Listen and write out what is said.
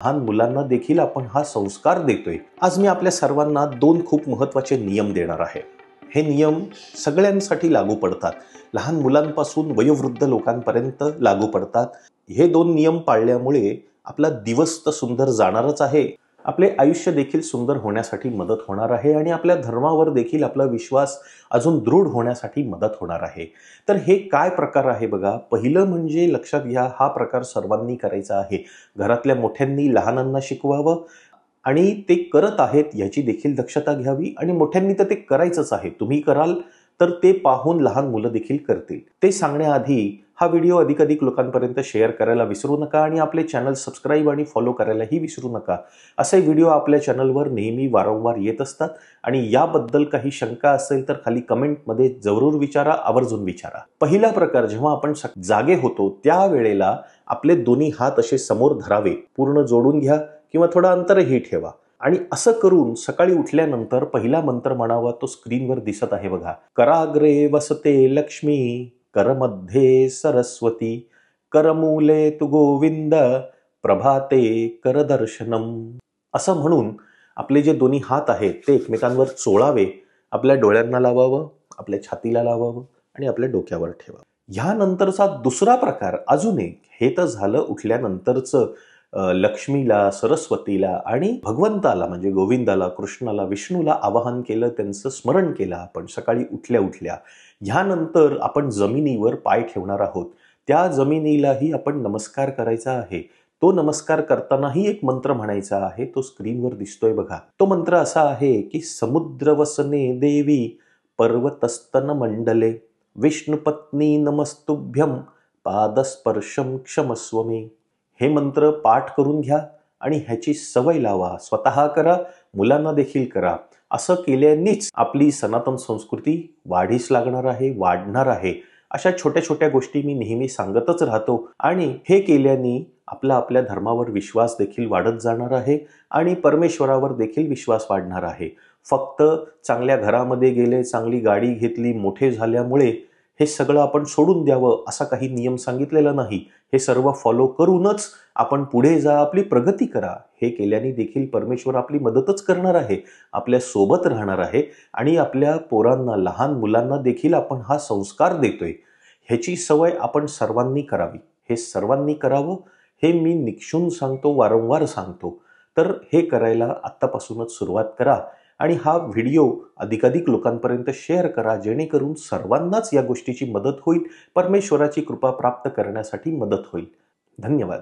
लहान मुलांना देखील आपण हा संस्कार देतोय। आज मी आपल्या सर्वांना 2 खूप महत्त्वाचे नियम देणार आहे। हे नियम सगळ्यांसाठी लागू पडतात, लहान मुलांपासून वयोवृद्ध लोकांपर्यंत लागू पडतात। हे 2 नियम पाळल्यामुळे आपला दिवस तर सुंदर जाणारच आहे, आपले आयुष्य देखील सुंदर होण्यासाठी मदत होणार आहे आणि आपल्या धर्मावर देखील आपला विश्वास अजून दृढ होण्यासाठी मदत होणार आहे। तर हे काय प्रकार आहे बघा। पहिलं म्हणजे लक्षात घ्या, हा प्रकार सर्वांनी करायचा आहे। घरातल्या मोठ्यांनी लहानांना शिकवावं आणि ते करत आहेत याची देखील दक्षता घ्यावी आणि मोठ्यांनी तर ते करायचंच आहे। तुम्ही कराल तर ते पाहून लहान मुलं देखील करतील। ते सांगण्याआधी हा व्हिडिओ अधिकाधिक लोकांपर्यंत शेअर करायला विसरू नका आणि आपले चॅनल सबस्क्राईब आणि फॉलो करायलाही विसरू नका। असे व्हिडिओ आपल्या चॅनलवर नेहमी वारंवार येत असतात आणि याबद्दल काही शंका असेल तर खाली कमेंटमध्ये जरूर विचारा, आवर्जून विचारा। पहिला प्रकार, जेव्हा आपण जागे होतो त्यावेळेला आपले दोन्ही हात असे समोर धरावे, पूर्ण जोडून घ्या किंवा थोडं अंतरही ठेवा आणि असं करून सकाळी उठल्यानंतर पहिला मंत्र म्हणावा, तो स्क्रीनवर दिसत आहे बघा। कराग्रे वसते लक्ष्मी, करमध्ये सरस्वती, करमूले तु गोविंद, प्रभाते करदर्शनम। असं म्हणून आपले जे दोन्ही हात आहेत ते एकमेकांवर चोळावे, आपल्या डोळ्यांना लावावं, आपल्या छातीला लावावं आणि आपल्या डोक्यावर ठेवावं। ह्यानंतरचा दुसरा प्रकार अजून एक, हे तर झालं उठल्यानंतरचं लक्ष्मीला, सरस्वतीला आणि भगवंताला म्हणजे गोविंदाला, कृष्णाला, विष्णूला आवाहन केलं, त्यांचं स्मरण केलं आपण सकाळी उठल्या उठल्या। ह्यानंतर आपण जमिनीवर पाय ठेवणार आहोत, त्या जमिनीलाही आपण नमस्कार करायचा आहे। तो नमस्कार करतानाही एक मंत्र म्हणायचा आहे, तो स्क्रीनवर दिसतोय बघा। तो मंत्र असा आहे की समुद्रवसने देवी, पर्वतस्तन मंडले, विष्णुपत्नी नमस्तुभ्यं, पादस्पर्शम क्षमस्व मे। हे मंत्र पाठ करून घ्या आणि ह्याची सवय लावा, स्वतः करा, मुलांना देखील करा। असं केल्यानेच आपली सनातन संस्कृती वाढीस लागणार आहे, वाढणार आहे। अशा छोट्या छोट्या गोष्टी मी नेहमी सांगतच राहतो आणि हे केल्याने आपल्या धर्मावर विश्वास देखील वाढत जाणार आहे आणि परमेश्वरावर देखील विश्वास वाढणार आहे। फक्त चांगल्या घरामध्ये गेले, चांगली गाडी घेतली, मोठे झाल्यामुळे हे सगळं आपण सोडून द्यावं असा काही नियम सांगितलेला नाही। हे सर्व फॉलो करूनच आपण पुढे जा, आपली प्रगती करा। हे केल्याने देखील परमेश्वर आपली मदतच करणार आहे, आपल्या सोबत राहणार आहे आणि आपल्या पोरांना, लहान मुलांना देखील आपण हा संस्कार देतोय। ह्याची सवय आपण सर्वांनी करावी, हे सर्वांनी करावं, हे मी निक्षून सांगतो, वारंवार सांगतो। तर हे करायला आत्तापासूनच सुरुवात करा आणि हा व्हिडिओ अधिकाधिक लोकांपर्यंत शेअर करा, जेणेकरून सर्वांनाच या गोष्टीची मदत होईल, परमेश्वराची कृपा प्राप्त करण्यासाठी मदत होईल। धन्यवाद।